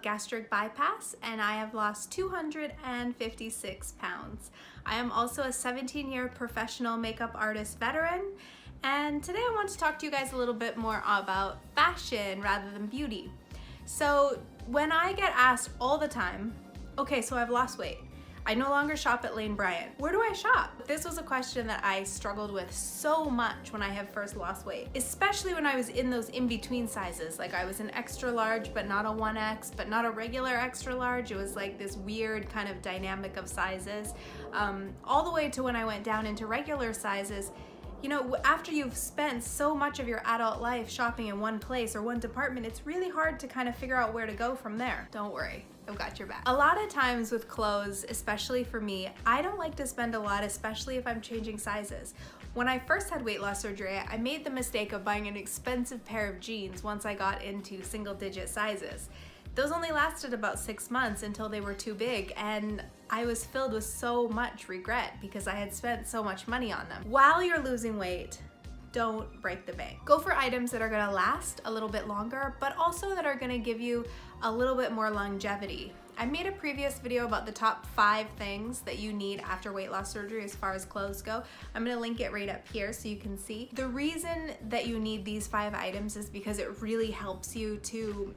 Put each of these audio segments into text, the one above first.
Gastric Bypass, and I have lost 256 pounds. I am also a 17-year professional makeup artist veteran, and today I want to talk to you guys a little bit more about fashion rather than beauty. So when I get asked all the time, okay, so I've lost weight, I no longer shop at Lane Bryant. Where do I shop? This was a question that I struggled with so much when I had first lost weight, especially when I was in those in-between sizes. Like I was an extra large, but not a 1X, but not a regular extra large. It was like this weird kind of dynamic of sizes, all the way to when I went down into regular sizes. You know, after you've spent so much of your adult life shopping in one place or one department, it's really hard to kind of figure out where to go from there. Don't worry, I've got your back. A lot of times with clothes, especially for me, I don't like to spend a lot, especially if I'm changing sizes. When I first had weight loss surgery, I made the mistake of buying an expensive pair of jeans once I got into single-digit sizes. Those only lasted about 6 months until they were too big, and I was filled with so much regret because I had spent so much money on them. While you're losing weight, don't break the bank. Go for items that are gonna last a little bit longer, but also that are gonna give you a little bit more longevity. I made a previous video about the top 5 things that you need after weight loss surgery as far as clothes go. I'm gonna link it right up here so you can see. The reason that you need these 5 items is because it really helps you to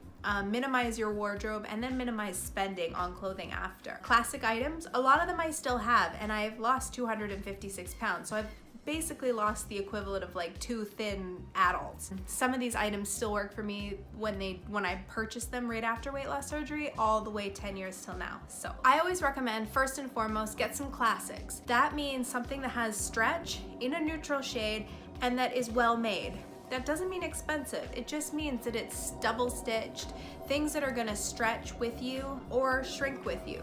minimize your wardrobe and then minimize spending on clothing after. Classic items, a lot of them I still have, and I've lost 256 pounds, so I've basically lost the equivalent of like 2 thin adults. Some of these items still work for me when I purchased them right after weight loss surgery, all the way 10 years till now. So I always recommend, first and foremost, get some classics. That means something that has stretch in a neutral shade and that is well made. That doesn't mean expensive, it just means that it's double stitched, things that are gonna stretch with you or shrink with you.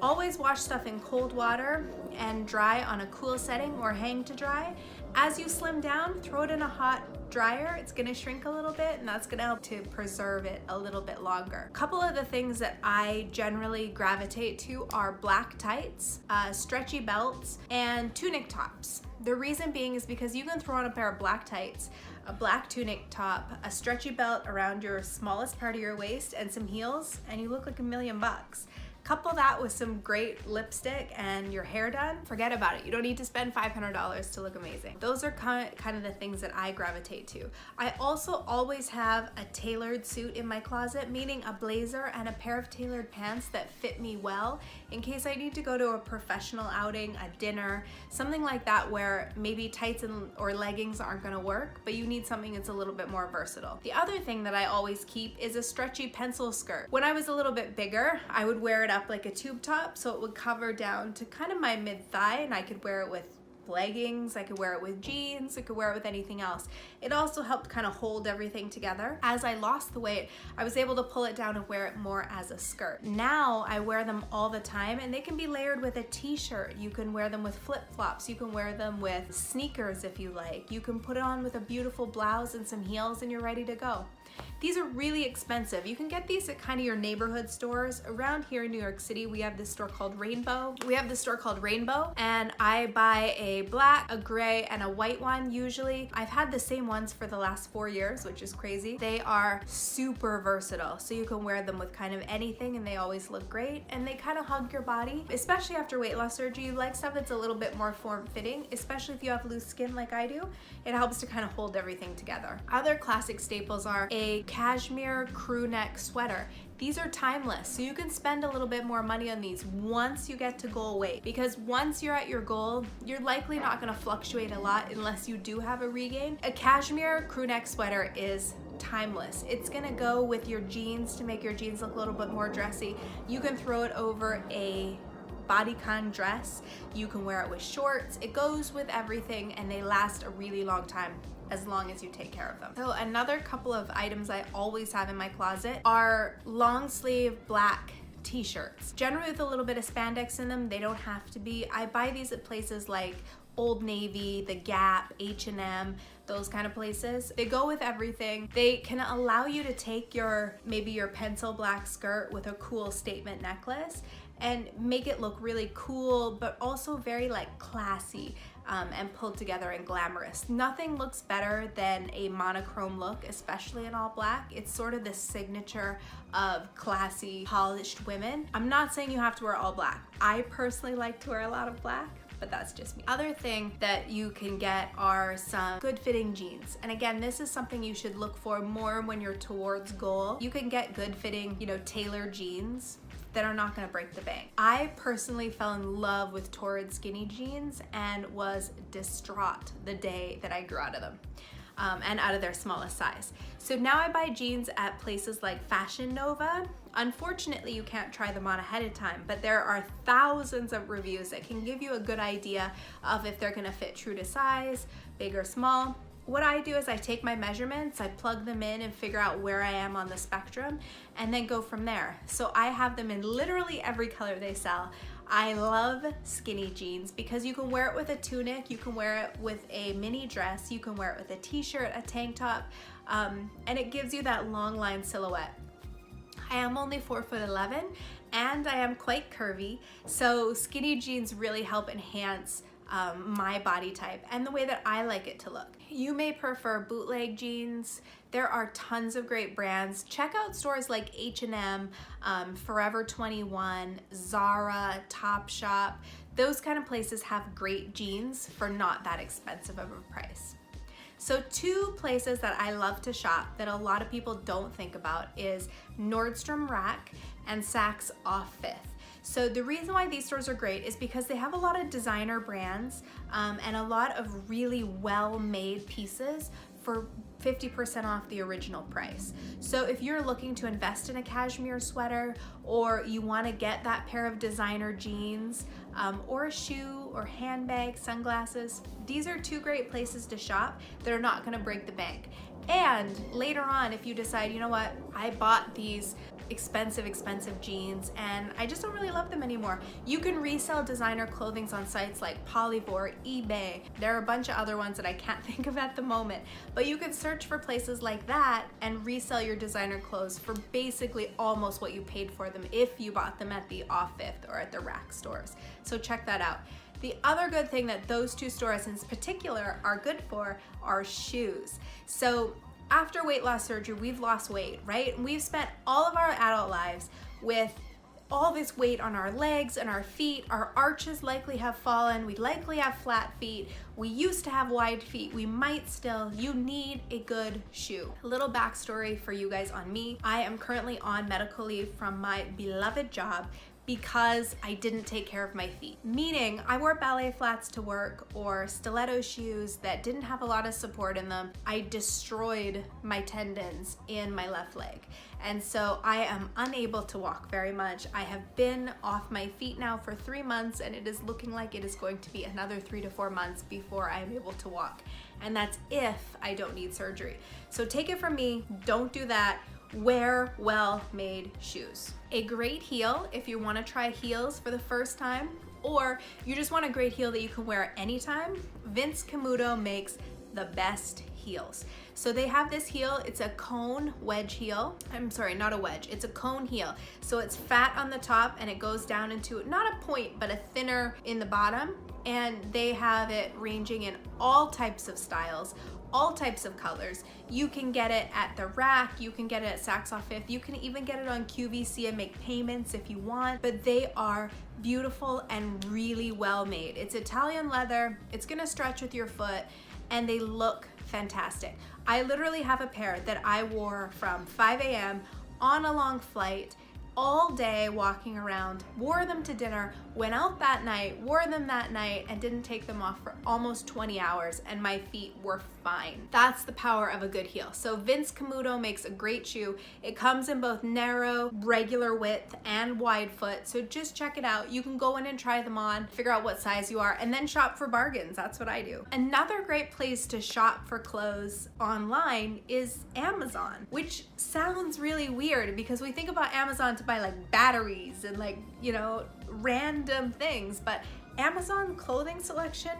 Always wash stuff in cold water and dry on a cool setting or hang to dry. As you slim down, throw it in a hot dryer. It's gonna shrink a little bit, and that's gonna help to preserve it a little bit longer. A couple of the things that I generally gravitate to are black tights, stretchy belts, and tunic tops. The reason being is because you can throw on a pair of black tights, a black tunic top, a stretchy belt around your smallest part of your waist, and some heels, and you look like $1,000,000. Couple that with some great lipstick and your hair done, forget about it. You don't need to spend $500 to look amazing. Those are kind of the things that I gravitate to. I also always have a tailored suit in my closet, meaning a blazer and a pair of tailored pants that fit me well in case I need to go to a professional outing, a dinner, something like that where maybe tights or leggings aren't gonna work, but you need something that's a little bit more versatile. The other thing that I always keep is a stretchy pencil skirt. When I was a little bit bigger, I would wear it up like a tube top, so it would cover down to kind of my mid-thigh, and I could wear it with leggings, I could wear it with jeans, I could wear it with anything else. It also helped kind of hold everything together. As I lost the weight, I was able to pull it down and wear it more as a skirt. Now I wear them all the time, and they can be layered with a t-shirt. You can wear them with flip-flops. You can wear them with sneakers if you like. You can put it on with a beautiful blouse and some heels, and you're ready to go. These are really expensive. You can get these at kind of your neighborhood stores. Around here in New York City, we have this store called Rainbow. And I buy a black, a gray, and a white one usually. I've had the same ones for the last 4 years, which is crazy. They are super versatile, so you can wear them with kind of anything and they always look great, and they kind of hug your body. Especially after weight loss surgery, you like stuff that's a little bit more form-fitting, especially if you have loose skin like I do. It helps to kind of hold everything together. Other classic staples are a cashmere crew neck sweater. These are timeless, so you can spend a little bit more money on these once you get to goal weight, because once you're at your goal, you're likely not gonna fluctuate a lot unless you do have a regain. A cashmere crew neck sweater is timeless. It's gonna go with your jeans to make your jeans look a little bit more dressy. You can throw it over a bodycon dress. You can wear it with shorts. It goes with everything, and they last a really long time as long as you take care of them. So another couple of items I always have in my closet are long sleeve black t-shirts. Generally with a little bit of spandex in them. They don't have to be. I buy these at places like Old Navy, The Gap, H&M, those kind of places. They go with everything. They can allow you to take maybe your pencil black skirt with a cool statement necklace and make it look really cool, but also very like classy. and pulled together and glamorous. Nothing looks better than a monochrome look, especially in all black. It's sort of the signature of classy, polished women. I'm not saying you have to wear all black. I personally like to wear a lot of black, but that's just me. Other thing that you can get are some good fitting jeans. And again, this is something you should look for more when you're towards goal. You can get good fitting, tailored jeans that are not gonna break the bank. I personally fell in love with Torrid skinny jeans and was distraught the day that I grew out of them. And out of their smallest size. So now I buy jeans at places like Fashion Nova. Unfortunately, you can't try them on ahead of time, but there are thousands of reviews that can give you a good idea of if they're gonna fit true to size, big or small. What I do is I take my measurements, I plug them in and figure out where I am on the spectrum and then go from there. So I have them in literally every color they sell. I love skinny jeans because you can wear it with a tunic, you can wear it with a mini dress, you can wear it with a t-shirt, a tank top, and it gives you that long line silhouette. I am only 4'11" and I am quite curvy, so skinny jeans really help enhance my body type and the way that I like it to look. You may prefer bootleg jeans. There are tons of great brands. Check out stores like H&M, Forever 21, Zara, Topshop. Those kind of places have great jeans for not that expensive of a price. So two places that I love to shop that a lot of people don't think about is Nordstrom Rack and Saks Off Fifth. So the reason why these stores are great is because they have a lot of designer brands and a lot of really well-made pieces for 50% off the original price. So if you're looking to invest in a cashmere sweater, or you want to get that pair of designer jeans, or a shoe or handbag, sunglasses, these are two great places to shop that are not going to break the bank. And later on, if you decide, you know what, I bought these expensive jeans and I just don't really love them anymore, you can resell designer clothing on sites like Polyvore, eBay. There are a bunch of other ones that I can't think of at the moment, but you can search for places like that and resell your designer clothes for basically almost what you paid for them if you bought them at the Off Fifth or at the Rack stores. So check that out. The other good thing that those two stores in particular are good for are shoes. So after weight loss surgery, we've lost weight, right? And we've spent all of our adult lives with all this weight on our legs and our feet. Our arches likely have fallen. We likely have flat feet. We used to have wide feet. We might still. You need a good shoe. A little backstory for you guys on me. I am currently on medical leave from my beloved job because I didn't take care of my feet. Meaning I wore ballet flats to work or stiletto shoes that didn't have a lot of support in them. I destroyed my tendons in my left leg. And so I am unable to walk very much. I have been off my feet now for 3 months and it is looking like it is going to be another 3 to 4 months before I am able to walk. And that's if I don't need surgery. So take it from me, don't do that. Wear well-made shoes. A great heel if you want to try heels for the first time, or you just want a great heel that you can wear anytime. Vince Camuto makes the best heels. So they have this heel, it's a cone wedge heel. I'm sorry, not a wedge, it's a cone heel. So it's fat on the top and it goes down into, not a point, but a thinner in the bottom. And they have it ranging in all types of styles, all types of colors. You can get it at the Rack, you can get it at Saks Off Fifth, you can even get it on QVC and make payments if you want, but they are beautiful and really well made. It's Italian leather, it's gonna stretch with your foot, and they look fantastic. I literally have a pair that I wore from 5 a.m. on a long flight, all day walking around, wore them to dinner, went out that night, wore them that night, and didn't take them off for almost 20 hours, and my feet were fine. That's the power of a good heel. So Vince Camuto makes a great shoe. It comes in both narrow, regular width, and wide foot, so just check it out. You can go in and try them on, figure out what size you are, and then shop for bargains. That's what I do. Another great place to shop for clothes online is Amazon, which sounds really weird because we think about Amazon to buy like batteries and like, you know, random things, but Amazon clothing selection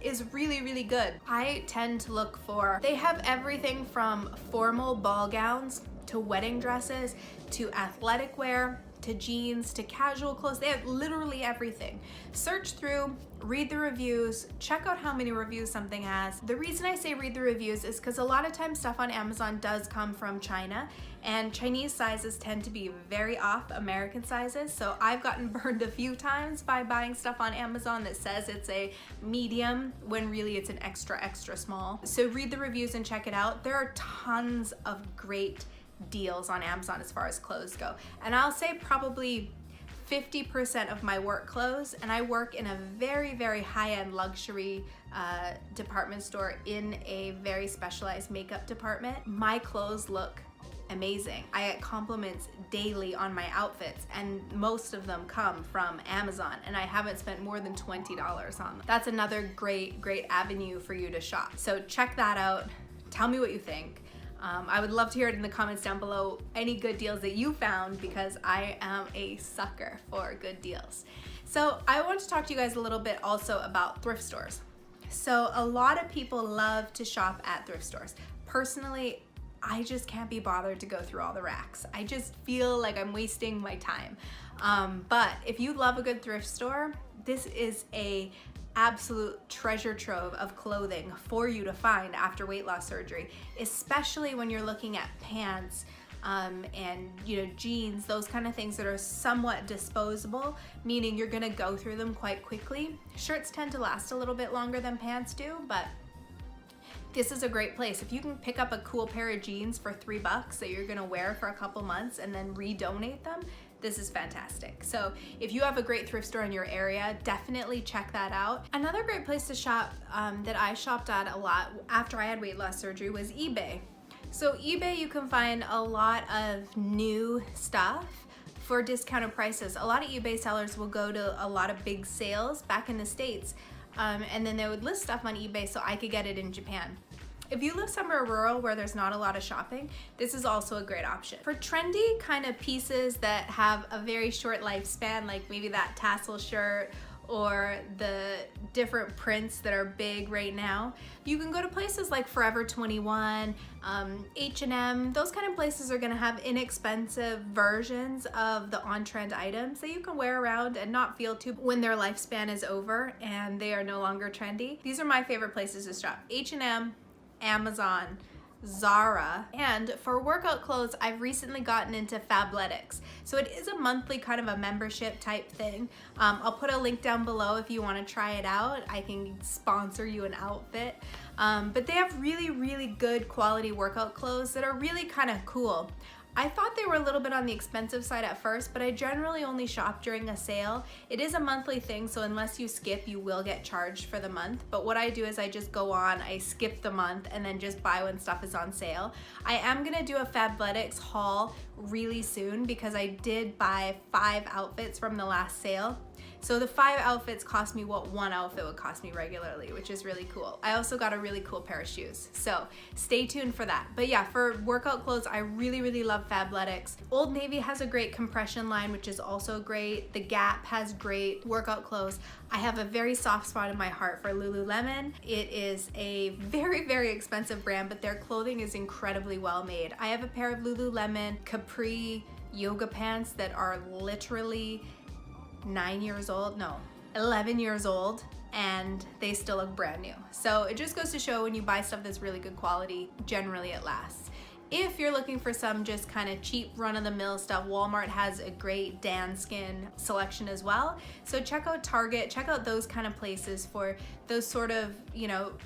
is really, really good. I tend to look for, they have everything from formal ball gowns to wedding dresses to athletic wear to jeans to casual clothes. They have literally everything. Search through, read the reviews, check out how many reviews something has. The reason I say read the reviews is because a lot of times stuff on Amazon does come from China, and Chinese sizes tend to be very off American sizes. So I've gotten burned a few times by buying stuff on Amazon that says it's a medium when really it's an extra, extra small. So read the reviews and check it out. There are tons of great deals on Amazon as far as clothes go. And I'll say probably 50% of my work clothes, and I work in a very, very high-end luxury department store in a very specialized makeup department. My clothes look amazing. I get compliments daily on my outfits, and most of them come from Amazon, and I haven't spent more than $20 on them. That's another great avenue for you to shop. So check that out. Tell me what you think. I would love to hear it in the comments down below, any good deals that you found, because I am a sucker for good deals. So I want to talk to you guys a little bit also about thrift stores. So a lot of people love to shop at thrift stores. Personally, I just can't be bothered to go through all the racks. I just feel like I'm wasting my time. But if you love a good thrift store, this is a absolute treasure trove of clothing for you to find after weight loss surgery, especially when you're looking at pants and jeans, those kind of things that are somewhat disposable, meaning you're gonna go through them quite quickly. Shirts tend to last a little bit longer than pants do, but this is a great place. If you can pick up a cool pair of jeans for $3 that you're gonna wear for a couple months and then redonate them, this is fantastic. So if you have a great thrift store in your area, definitely check that out. Another great place to shop that I shopped at a lot after I had weight loss surgery was eBay. So eBay, you can find a lot of new stuff for discounted prices. A lot of eBay sellers will go to a lot of big sales back in the States, and then they would list stuff on eBay so I could get it in Japan. If you live somewhere rural where there's not a lot of shopping, this is also a great option. For trendy kind of pieces that have a very short lifespan, like maybe that tassel shirt or the different prints that are big right now, you can go to places like Forever 21, H&M. Those kind of places are gonna have inexpensive versions of the on-trend items that you can wear around and not feel too when their lifespan is over and they are no longer trendy. These are my favorite places to shop: H&M, Amazon, Zara. And for workout clothes, I've recently gotten into Fabletics. So it is a monthly kind of a membership type thing. I'll put a link down below if you want to try it out. I can sponsor you an outfit. But they have really good quality workout clothes that are really kind of cool. I thought they were a little bit on the expensive side at first, but I generally only shop during a sale. It is a monthly thing, so unless you skip, you will get charged for the month. But what I do is I just go on, I skip the month, and then just buy when stuff is on sale. I am gonna do a Fabletics haul really soon because I did buy 5 outfits from the last sale. So the 5 outfits cost me what 1 outfit would cost me regularly, which is really cool. I also got a really cool pair of shoes, so stay tuned for that. But yeah, for workout clothes, I really love Fabletics. Old Navy has a great compression line, which is also great. The Gap has great workout clothes. I have a very soft spot in my heart for Lululemon. It is a very expensive brand, but their clothing is incredibly well made. I have a pair of Lululemon capri yoga pants that are literally 11 years old, and they still look brand new. So it just goes to show when you buy stuff that's really good quality, generally it lasts. If you're looking for some just kind of cheap run-of-the-mill stuff, Walmart has a great Danskin selection as well. So check out Target, check out those kind of places for those sort of,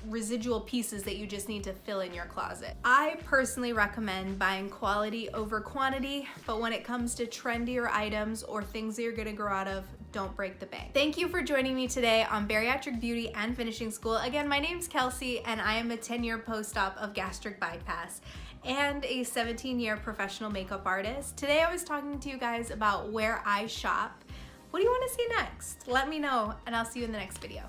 residual pieces that you just need to fill in your closet. I personally recommend buying quality over quantity, but when it comes to trendier items or things that you're gonna grow out of, don't break the bank. Thank you for joining me today on Bariatric Beauty and Finishing School. Again, my name's Kelsey, and I am a 10-year post-op of Gastric Bypass and a 17-year professional makeup artist. Today I was talking to you guys about where I shop. What do you want to see next? Let me know, and I'll see you in the next video.